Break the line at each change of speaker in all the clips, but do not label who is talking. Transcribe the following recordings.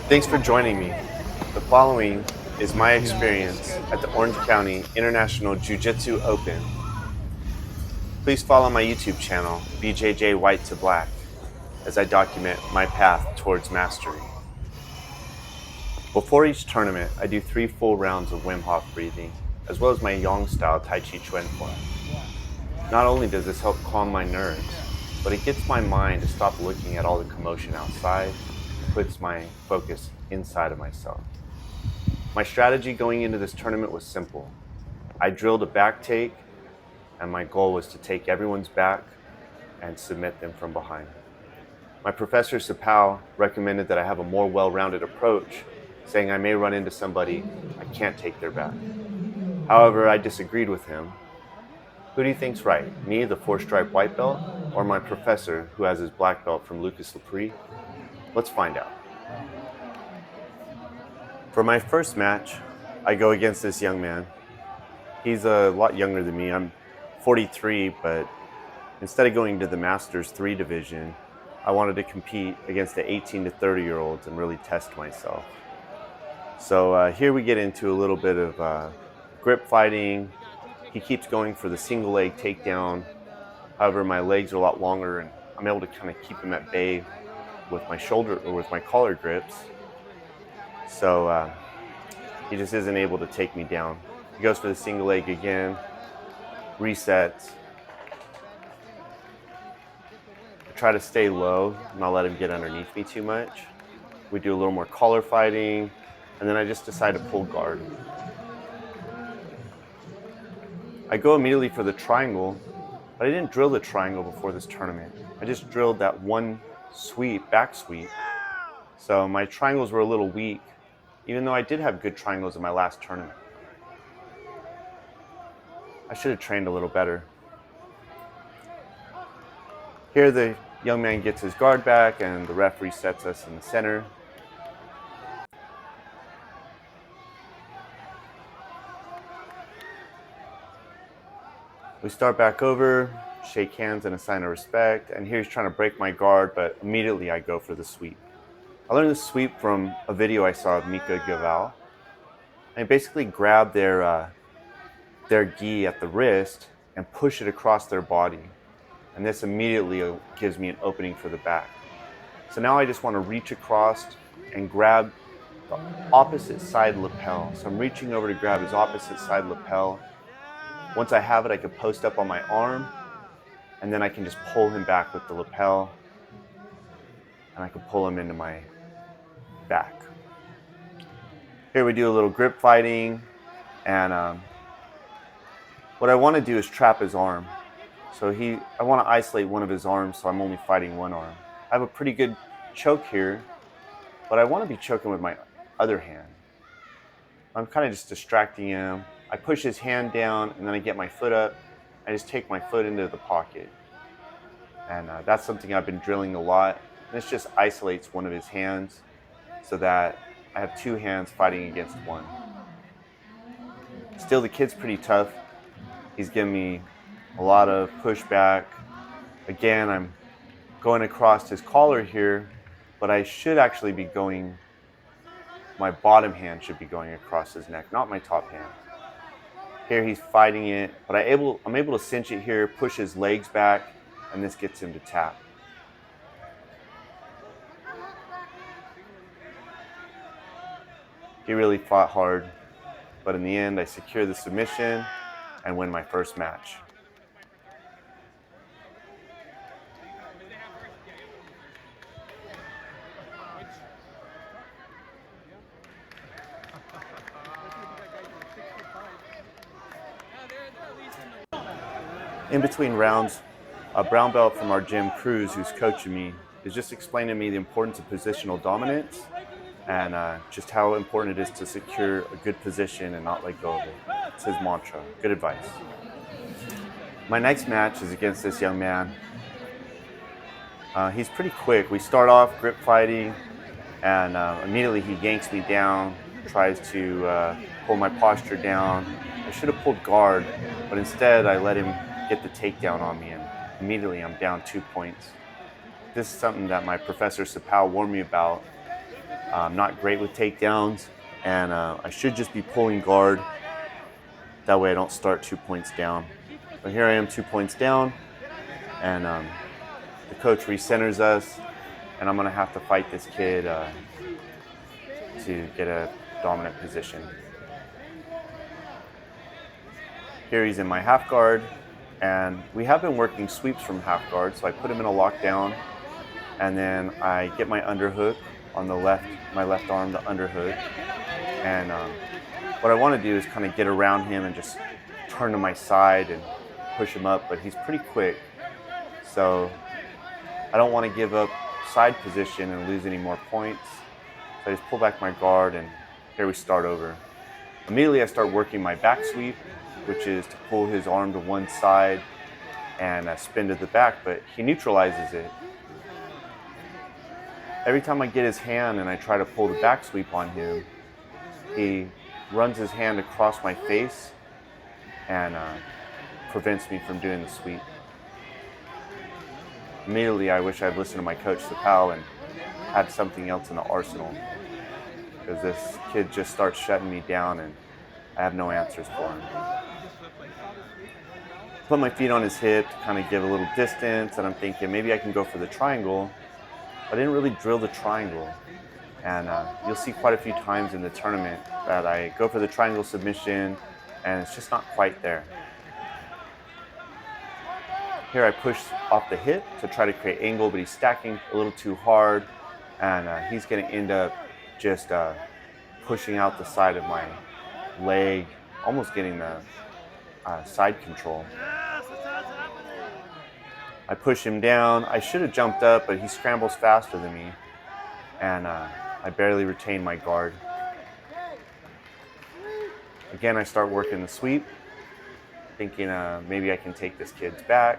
Thanks for joining me. The following is my experience at the Orange County International Jiu-Jitsu Open. Please follow my YouTube channel, BJJ White to Black, as I document my path towards mastery. Before each tournament, I do 3 full rounds of Wim Hof breathing, as well as my Yang-style Tai Chi Chuan Hua. Not only does this help calm my nerves, but it gets my mind to stop looking at all the commotion outside and puts my focus inside of myself. My strategy going into this tournament was simple. I drilled a back take, and my goal was to take everyone's back and submit them from behind. My professor Sapao recommended that I have a more well-rounded approach, saying I may run into somebody I can't take their back. However, I disagreed with him. Who do you think's right? Me, the 4-stripe white belt, or my professor who has his black belt from Lucas Lepre? Let's find out. For my first match, I go against this young man. He's a lot younger than me. I'm 43, but instead of going to the Masters 3 division, I wanted to compete against the 18 to 30-year-olds and really test myself. So here we get into a little bit of grip fighting. He keeps going for the single leg takedown. However, my legs are a lot longer and I'm able to kind of keep him at bay with my shoulder or with my collar grips. So he just isn't able to take me down. He goes for the single leg again, resets. I try to stay low, not let him get underneath me too much. We do a little more collar fighting, and then I just decide to pull guard. I go immediately for the triangle, but I didn't drill the triangle before this tournament. I just drilled that one sweep, back sweep. So my triangles were a little weak, even though I did have good triangles in my last tournament. I should have trained a little better. Here the young man gets his guard back and the referee sets us in the center. We start back over, shake hands and a sign of respect, and here he's trying to break my guard, but immediately I go for the sweep. I learned the sweep from a video I saw of Mika Gaval. I basically grab their gi at the wrist and push it across their body. And this immediately gives me an opening for the back. So now I just want to reach across and grab the opposite side lapel. So I'm reaching over to grab his opposite side lapel. Once I have it, I can post up on my arm, and then I can just pull him back with the lapel, and I can pull him into my back. Here we do a little grip fighting, and what I want to do is trap his arm. So I want to isolate one of his arms, so I'm only fighting one arm. I have a pretty good choke here, but I want to be choking with my other hand. I'm kind of just distracting him. I push his hand down, and then I get my foot up. I just take my foot into the pocket. And that's something I've been drilling a lot. This just isolates one of his hands so that I have 2 hands fighting against one. Still, the kid's pretty tough. He's giving me a lot of pushback. Again, I'm going across his collar here, but I should actually be going, my bottom hand should be going across his neck, not my top hand. Here he's fighting it, but I'm able to cinch it here, push his legs back, and this gets him to tap. He really fought hard, but in the end I secure the submission and win my first match. In between rounds, a brown belt from our gym, Cruz, who's coaching me, is just explaining to me the importance of positional dominance and just how important it is to secure a good position and not let go of it. It's his mantra. Good advice. My next match is against this young man. He's pretty quick. We start off grip fighting, and immediately he yanks me down, tries to pull my posture down. I should have pulled guard, but instead I let him get the takedown on me, and immediately I'm down 2 points. This is something that my professor Sapal warned me about. I'm not great with takedowns, and I should just be pulling guard. That way I don't start 2 points down. But here I am 2 points down, and the coach recenters us, and I'm gonna have to fight this kid to get a dominant position. Here he's in my half guard, and we have been working sweeps from half guard, so I put him in a lockdown, and then I get my underhook on the left, my left arm, the underhook, and what I want to do is kind of get around him and just turn to my side and push him up, but he's pretty quick, so I don't want to give up side position and lose any more points. So I just pull back my guard, and here we start over. Immediately I start working my back sweep, which is to pull his arm to one side and spin to the back, but he neutralizes it. Every time I get his hand and I try to pull the back sweep on him, he runs his hand across my face and prevents me from doing the sweep. Immediately I wish I'd listened to my coach Sapal and had something else in the arsenal, because this kid just starts shutting me down and I have no answers for him. Put my feet on his hip to kind of give a little distance, and I'm thinking maybe I can go for the triangle. I didn't really drill the triangle, and you'll see quite a few times in the tournament that I go for the triangle submission and it's just not quite there. Here I push off the hip to try to create angle, but he's stacking a little too hard, and he's going to end up just pushing out the side of my leg, almost getting the side control. I push him down. I should have jumped up, but he scrambles faster than me, and I barely retain my guard. Again, I start working the sweep, thinking maybe I can take this kid's back.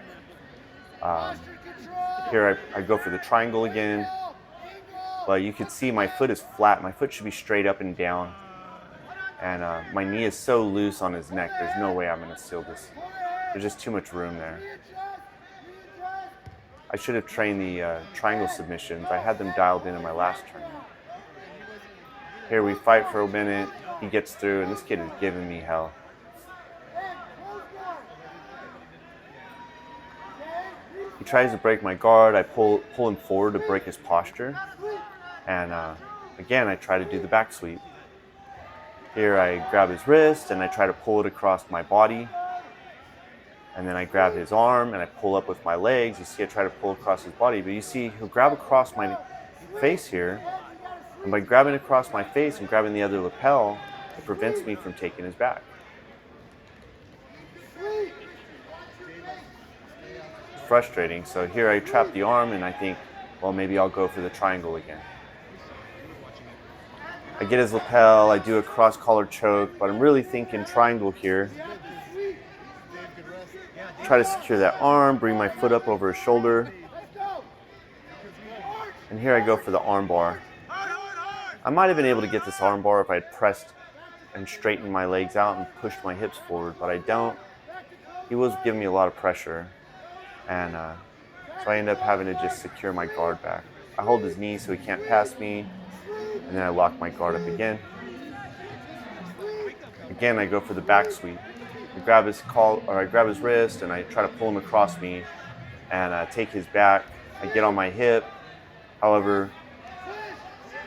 Here I go for the triangle again, but you can see my foot is flat. My foot should be straight up and down, and my knee is so loose on his neck, there's no way I'm going to seal this. There's just too much room there. I should have trained the triangle submissions. I had them dialed in my last tournament. Here we fight for a minute. He gets through, and this kid is giving me hell. He tries to break my guard. I pull him forward to break his posture. And again, I try to do the back sweep. Here I grab his wrist, and I try to pull it across my body. And then I grab his arm and I pull up with my legs. You see I try to pull across his body, but you see he'll grab across my face here. And by grabbing across my face and grabbing the other lapel, it prevents me from taking his back. It's frustrating. So here I trap the arm and I think, well, maybe I'll go for the triangle again. I get his lapel, I do a cross collar choke, but I'm really thinking triangle here. Try to secure that arm, bring my foot up over his shoulder. And here I go for the arm bar. I might have been able to get this arm bar if I had pressed and straightened my legs out and pushed my hips forward, but I don't. He was giving me a lot of pressure, and so I end up having to just secure my guard back. I hold his knee so he can't pass me, and then I lock my guard up again. Again, I go for the back sweep. I grab his wrist and I try to pull him across me and take his back. I get on my hip. However,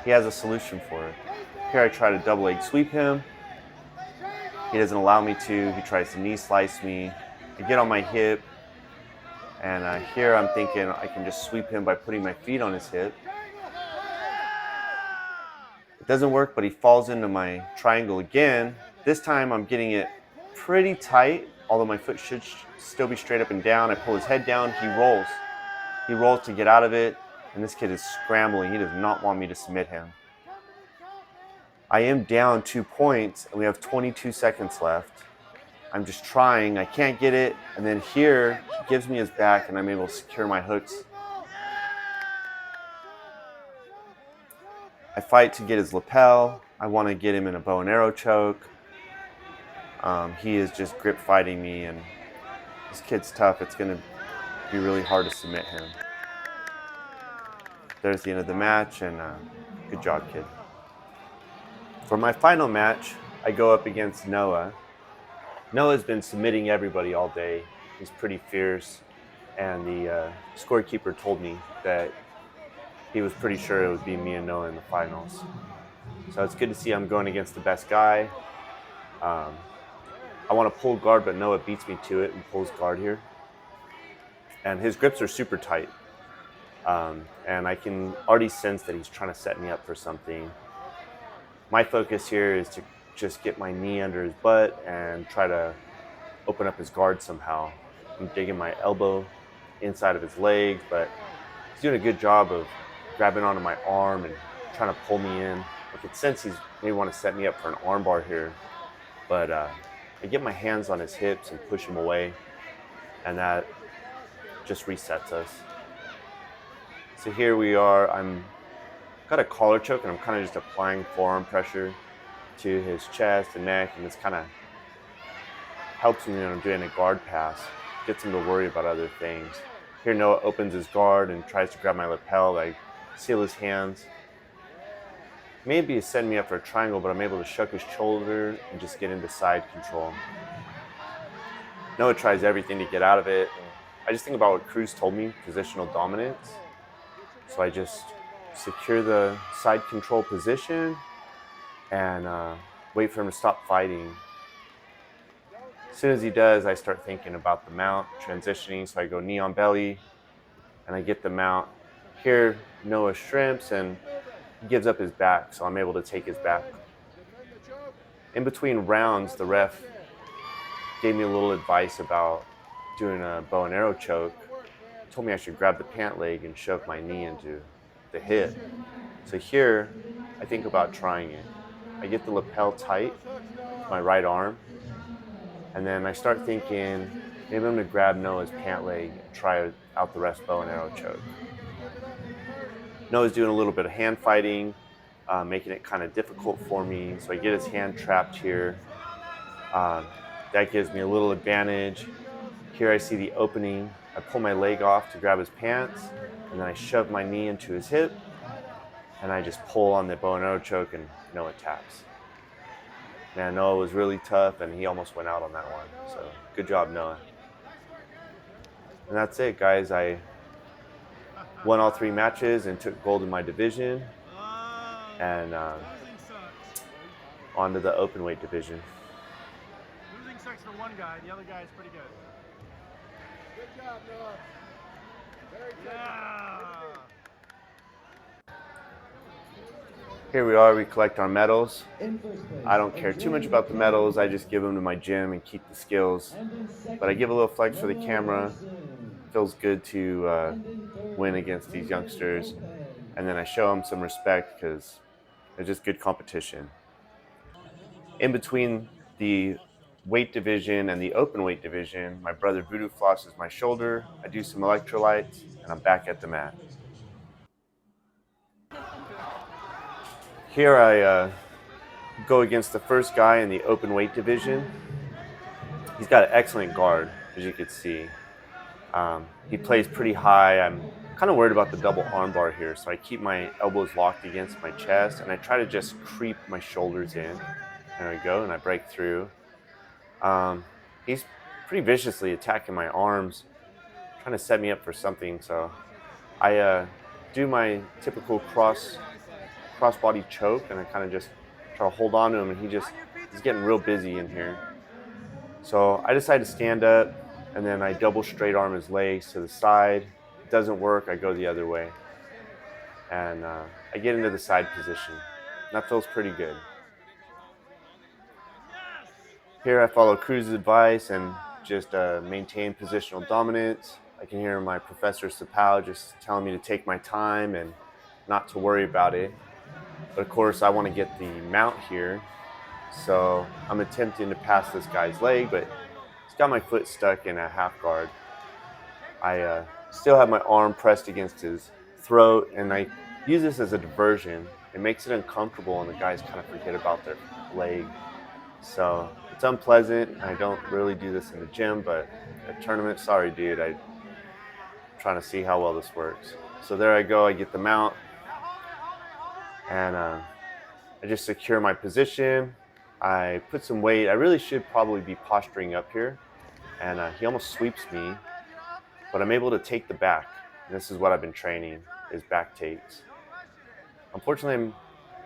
he has a solution for it. Here I try to double leg sweep him. He doesn't allow me to. He tries to knee slice me. I get on my hip, and here I'm thinking I can just sweep him by putting my feet on his hip. It doesn't work, but he falls into my triangle again. This time I'm getting it pretty tight, although my foot should still be straight up and down. I pull his head down, he rolls. He rolls to get out of it, and this kid is scrambling. He does not want me to submit him. I am down 2 points, and we have 22 seconds left. I'm just trying, I can't get it, and then here, he gives me his back, and I'm able to secure my hooks. I fight to get his lapel. I want to get him in a bow and arrow choke. He is just grip fighting me, and this kid's tough. It's going to be really hard to submit him. There's the end of the match, and good job, kid. For my final match, I go up against Noah. Noah's been submitting everybody all day. He's pretty fierce, and the scorekeeper told me that he was pretty sure it would be me and Noah in the finals. So it's good to see I'm going against the best guy. I want to pull guard, but Noah beats me to it and pulls guard here. And his grips are super tight. And I can already sense that he's trying to set me up for something. My focus here is to just get my knee under his butt and try to open up his guard somehow. I'm digging my elbow inside of his leg, but he's doing a good job of grabbing onto my arm and trying to pull me in. I can sense he's maybe want to set me up for an arm bar here, but I get my hands on his hips and push him away, and that just resets us. So here we are. I'm got a collar choke, and I'm kind of just applying forearm pressure to his chest and neck, and this kind of helps me when I'm doing a guard pass, gets him to worry about other things. Here Noah opens his guard and tries to grab my lapel. I seal his hands. Maybe he's setting me up for a triangle, but I'm able to shuck his shoulder and just get into side control. Noah tries everything to get out of it. I just think about what Cruz told me, positional dominance. So I just secure the side control position and wait for him to stop fighting. As soon as he does, I start thinking about the mount, transitioning. So I go knee on belly and I get the mount. Here, Noah shrimps and he gives up his back, so I'm able to take his back. In between rounds, the ref gave me a little advice about doing a bow and arrow choke. He told me I should grab the pant leg and shove my knee into the hip. So here, I think about trying it. I get the lapel tight with my right arm, and then I start thinking, maybe I'm gonna grab Noah's pant leg and try out the rest bow and arrow choke. Noah's doing a little bit of hand fighting, making it kind of difficult for me. So I get his hand trapped here. That gives me a little advantage. Here I see the opening. I pull my leg off to grab his pants, and then I shove my knee into his hip, and I just pull on the bow and arrow choke, and Noah taps. Man, Noah was really tough, and he almost went out on that one. So good job, Noah. And that's it, guys. I won all 3 matches and took gold in my division, and on to the open weight division.
Losing sucks for one guy, the other guy is pretty good. Good job, Noah. Very good. Yeah.
Here we are, we collect our medals. I don't care too much about the medals, I just give them to my gym and keep the skills. But I give a little flex for the camera. Feels good to win against these youngsters. And then I show them some respect because they're just good competition. In between the weight division and the open weight division, my brother Voodoo flosses my shoulder. I do some electrolytes, and I'm back at the mat. Here I go against the first guy in the open weight division. He's got an excellent guard, as you can see. He plays pretty high. I'm kind of worried about the double armbar here, so I keep my elbows locked against my chest, and I try to just creep my shoulders in. There we go, and I break through. He's pretty viciously attacking my arms, trying to set me up for something, so I do my typical cross-body choke, and I kind of just try to hold on to him, and he's getting real busy in here. So I decide to stand up, and then I double straight arm his legs to the side. It doesn't work, I go the other way. And I get into the side position. That feels pretty good. Here I follow Cruz's advice and just maintain positional dominance. I can hear my professor Sapao just telling me to take my time and not to worry about it. But of course I want to get the mount here. So I'm attempting to pass this guy's leg, but he's got my foot stuck in a half guard. I still have my arm pressed against his throat, and I use this as a diversion. It makes it uncomfortable, and the guys kind of forget about their leg. So I It's unpleasant. I don't really do this in the gym, but at tournament, sorry, dude. I'm trying to see how well this works. So there I go. I get the mount, and I just secure my position. I put some weight. I really should probably be posturing up here, and he almost sweeps me, but I'm able to take the back. And this is what I've been training, is back takes. Unfortunately, I'm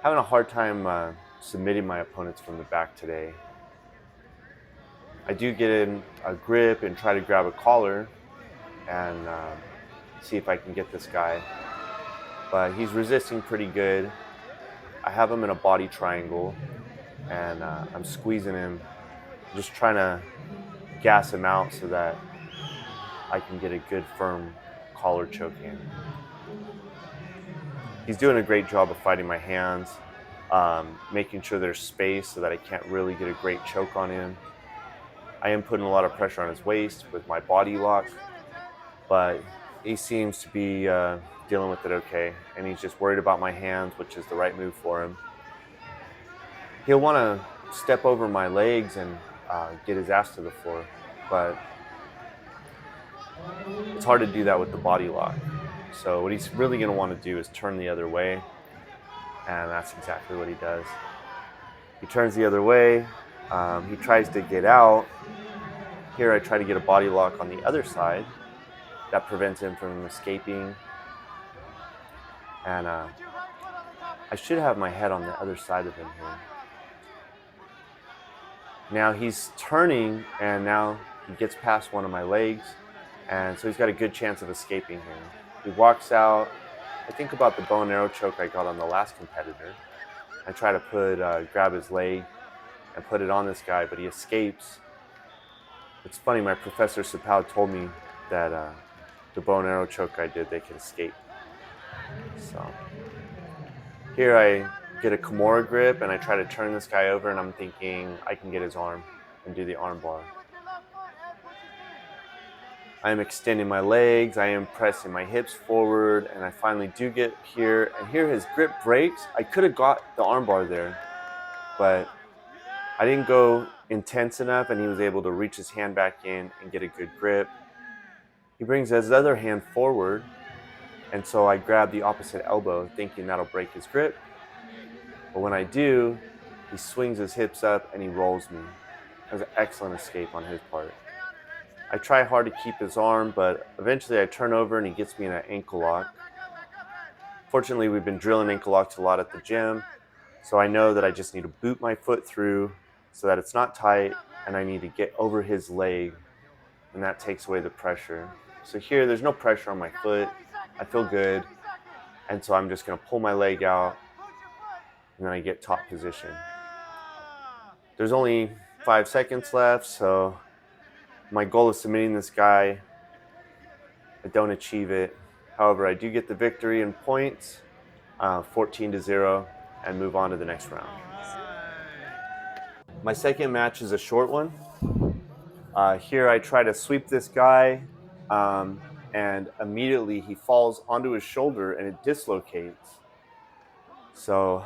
having a hard time submitting my opponents from the back today. I do get in a grip and try to grab a collar and see if I can get this guy, but he's resisting pretty good. I have him in a body triangle, and I'm squeezing him, just trying to gas him out so that I can get a good firm collar choke in. He's doing a great job of fighting my hands, making sure there's space so that I can't really get a great choke on him. I am putting a lot of pressure on his waist with my body lock, but he seems to be dealing with it okay, and he's just worried about my hands, which is the right move for him. He'll want to step over my legs and get his ass to the floor, but it's hard to do that with the body lock. So what he's really going to want to do is turn the other way, and that's exactly what he does. He turns the other way. He tries to get out. Here I try to get a body lock on the other side. That prevents him from escaping. And I should have my head on the other side of him here. Now he's turning, and now he gets past one of my legs, and so he's got a good chance of escaping here. He walks out. I think about the bow and arrow choke I got on the last competitor. I try to grab his leg and put it on this guy, but he escapes. It's funny, my professor Sapao told me that the bow and arrow choke I did, they can escape. So here I get a Kimura grip and I try to turn this guy over, and I'm thinking I can get his arm and do the arm bar. I am extending my legs, I am pressing my hips forward, and I finally do get here, and here his grip breaks. I could have got the arm bar there, but I didn't go intense enough, and he was able to reach his hand back in and get a good grip. He brings his other hand forward, and so I grab the opposite elbow thinking that'll break his grip. But when I do, he swings his hips up and he rolls me. That was an excellent escape on his part. I try hard to keep his arm, but eventually I turn over and he gets me in an ankle lock. Fortunately, we've been drilling ankle locks a lot at the gym, so I know that I just need to boot my foot through so that it's not tight, and I need to get over his leg, and that takes away the pressure. So here, there's no pressure on my foot. I feel good, and so I'm just going to pull my leg out, and then I get top position. There's only 5 seconds left, so my goal is submitting this guy. I don't achieve it. However, I do get the victory in points, 14-0, and move on to the next round. My second match is a short one. Here I try to sweep this guy, and immediately he falls onto his shoulder and it dislocates. So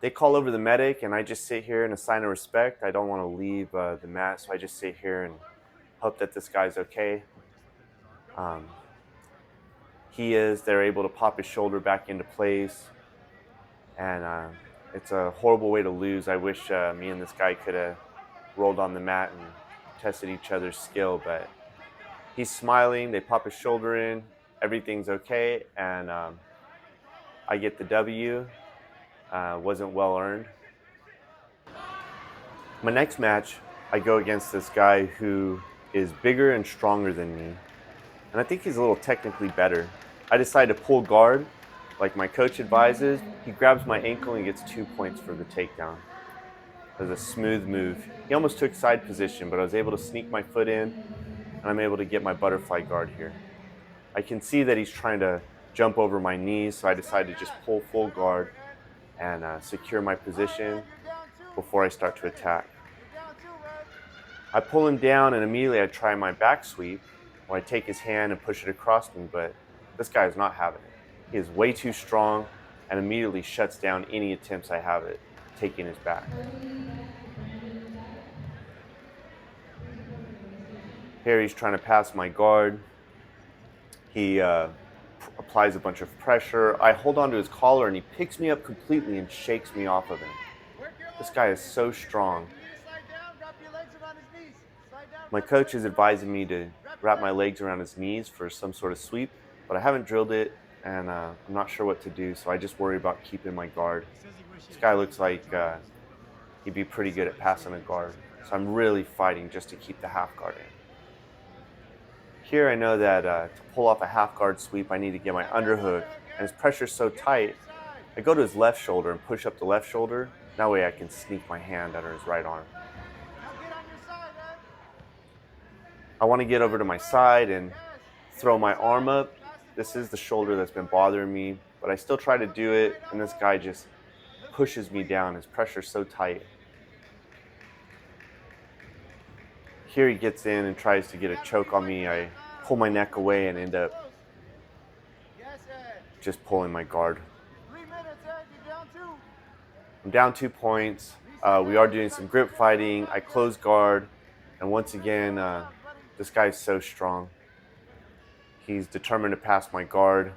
they call over the medic, and I just sit here in a sign of respect. I don't want to leave the mat, so I just sit here and hope that this guy's okay. They're able to pop his shoulder back into place, and it's a horrible way to lose. I wish me and this guy could have rolled on the mat and tested each other's skill, but he's smiling. They pop his shoulder in, everything's okay, and I get the W. Wasn't well earned. My next match, I go against this guy who is bigger and stronger than me, and I think he's a little technically better. I decide to pull guard like my coach advises. He grabs my ankle and gets 2 points for the takedown. It was a smooth move. He almost took side position, but I was able to sneak my foot in, and I'm able to get my butterfly guard here. I can see that he's trying to jump over my knees, so I decide to just pull full guard and secure my position before I start to attack. I pull him down, and immediately I try my back sweep, where I take his hand and push it across me, but this guy is not having it. He is way too strong and immediately shuts down any attempts I have at taking his back. Here he's trying to pass my guard. He applies a bunch of pressure. I hold onto his collar and he picks me up completely and shakes me off of him. This guy is so strong. My coach is advising me to wrap my legs around his knees for some sort of sweep, but I haven't drilled it and I'm not sure what to do, so I just worry about keeping my guard. This guy looks like he'd be pretty good at passing a guard, so I'm really fighting just to keep the half guard in. Here I know that to pull off a half guard sweep, I need to get my underhook, and his pressure's so tight, I go to his left shoulder and push up the left shoulder. That way I can sneak my hand under his right arm. I want to get over to my side and throw my arm up. This is the shoulder that's been bothering me, but I still try to do it, and this guy just pushes me down. His pressure's so tight. Here he gets in and tries to get a choke on me. I pull my neck away and end up just pulling my guard. I'm down 2 points. We are doing some grip fighting. I close guard, and once again, this guy's so strong. He's determined to pass my guard.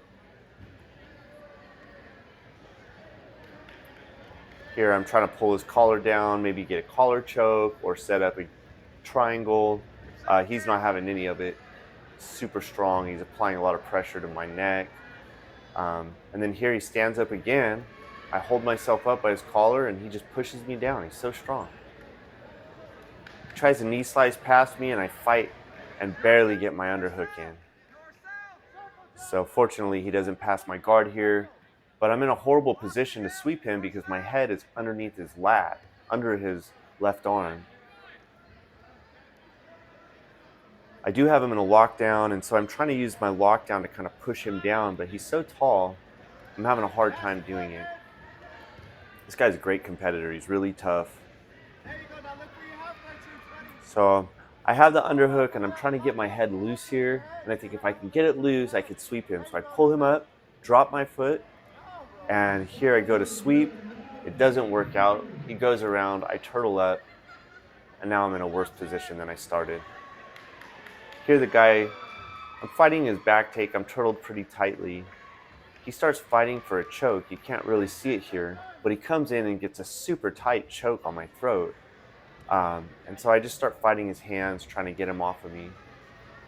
Here I'm trying to pull his collar down, maybe get a collar choke or set up a triangle. He's not having any of it. Super strong. He's applying a lot of pressure to my neck. And then here he stands up again. I hold myself up by his collar and he just pushes me down. He's so strong. He tries to knee slice past me and I fight and barely get my underhook in. So fortunately he doesn't pass my guard here, but I'm in a horrible position to sweep him because my head is underneath his lat, under his left arm. I do have him in a lockdown, and so I'm trying to use my lockdown to kind of push him down, but he's so tall, I'm having a hard time doing it. This guy's a great competitor. He's really tough. So I have the underhook, and I'm trying to get my head loose here, and I think if I can get it loose, I could sweep him. So I pull him up, drop my foot, and here I go to sweep. It doesn't work out. He goes around, I turtle up, and now I'm in a worse position than I started. Here the guy, I'm fighting his back take. I'm turtled pretty tightly. He starts fighting for a choke. You can't really see it here, but he comes in and gets a super tight choke on my throat. And so I just start fighting his hands, trying to get him off of me.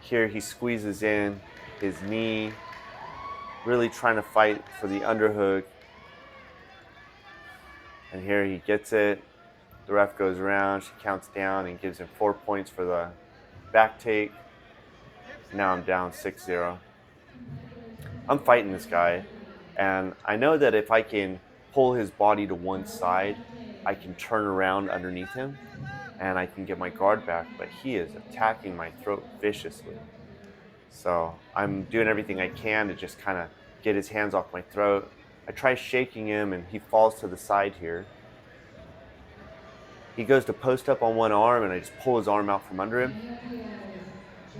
Here he squeezes in his knee, really trying to fight for the underhook. And here he gets it. The ref goes around, she counts down and gives him 4 points for the back take. Now I'm down 6-0. I'm fighting this guy, and I know that if I can pull his body to one side, I can turn around underneath him, and I can get my guard back, but he is attacking my throat viciously. So I'm doing everything I can to just kind of get his hands off my throat. I try shaking him, and he falls to the side here. He goes to post up on one arm, and I just pull his arm out from under him.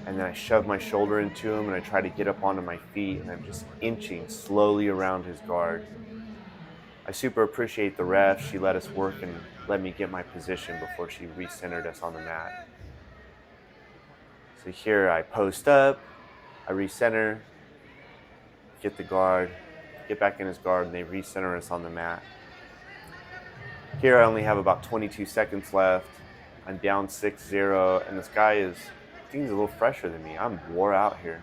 And then I shove my shoulder into him and I try to get up onto my feet, and I'm just inching slowly around his guard. I super appreciate the ref. She let us work and let me get my position before she recentered us on the mat. So here I post up, I recenter, get the guard, get back in his guard, and they recenter us on the mat. Here I only have about 22 seconds left. I'm down 6-0, and this guy is, I think he's a little fresher than me. I'm wore out here.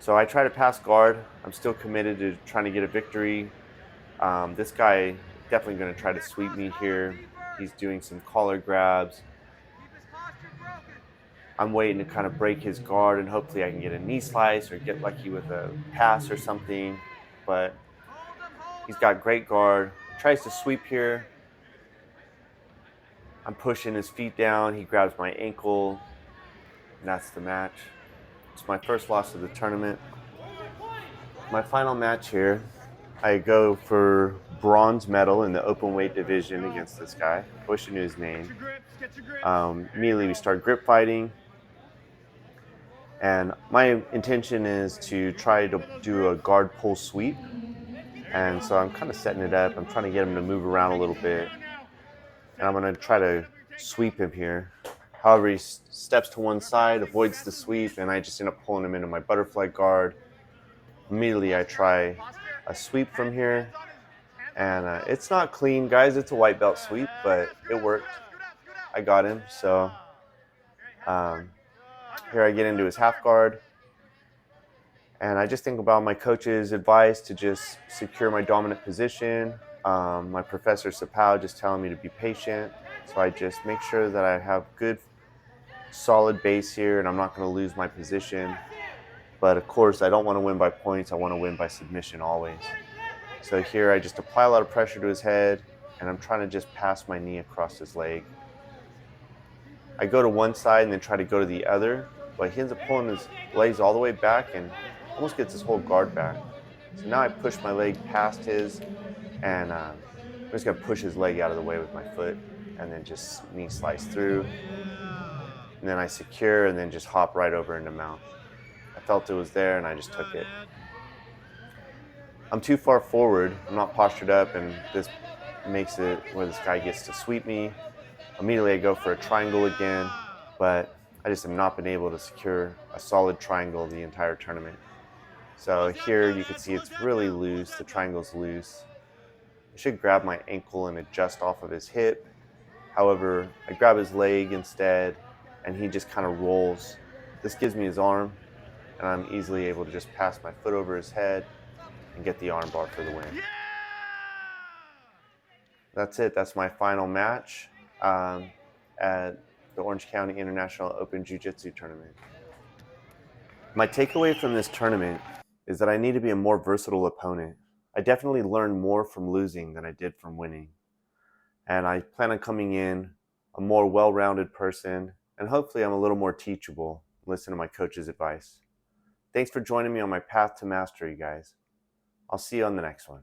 So I try to pass guard. I'm still committed to trying to get a victory. This guy definitely going to try to sweep me here. He's doing some collar grabs. I'm waiting to kind of break his guard, and hopefully I can get a knee slice or get lucky with a pass or something. But he's got great guard. Tries to sweep here. I'm pushing his feet down. He grabs my ankle, and that's the match. It's my first loss of the tournament. My final match here, I go for bronze medal in the open weight division against this guy. I wish I knew his name. Immediately we start grip fighting, and my intention is to try to do a guard pull sweep. And so I'm kind of setting it up. I'm trying to get him to move around a little bit, and I'm going to try to sweep him here. However, he steps to one side, avoids the sweep, and I just end up pulling him into my butterfly guard. Immediately, I try a sweep from here, and it's not clean, guys. It's a white belt sweep, but it worked. I got him. So here I get into his half guard, and I just think about my coach's advice to just secure my dominant position. My professor Sapao just telling me to be patient. So I just make sure that I have good, solid base here, and I'm not going to lose my position. But of course, I don't want to win by points. I want to win by submission always. So here I just apply a lot of pressure to his head, and I'm trying to just pass my knee across his leg. I go to one side and then try to go to the other, but he ends up pulling his legs all the way back and almost gets his whole guard back. So now I push my leg past his, and I'm just going to push his leg out of the way with my foot, and then just knee slice through. And then I secure and then just hop right over into mount. I felt it was there and I just took it. I'm too far forward. I'm not postured up, and this makes it where this guy gets to sweep me. Immediately I go for a triangle again, but I just have not been able to secure a solid triangle the entire tournament. So here you can see it's really loose. The triangle's loose. I should grab my ankle and adjust off of his hip. However, I grab his leg instead, and he just kind of rolls. This gives me his arm, and I'm easily able to just pass my foot over his head and get the arm bar for the win. That's it. That's my final match at the Orange County International Open Jiu-Jitsu Tournament. My takeaway from this tournament is that I need to be a more versatile opponent. I definitely learned more from losing than I did from winning. And I plan on coming in a more well-rounded person, and hopefully I'm a little more teachable. Listen to my coach's advice. Thanks for joining me on my path to mastery, guys. I'll see you on the next one.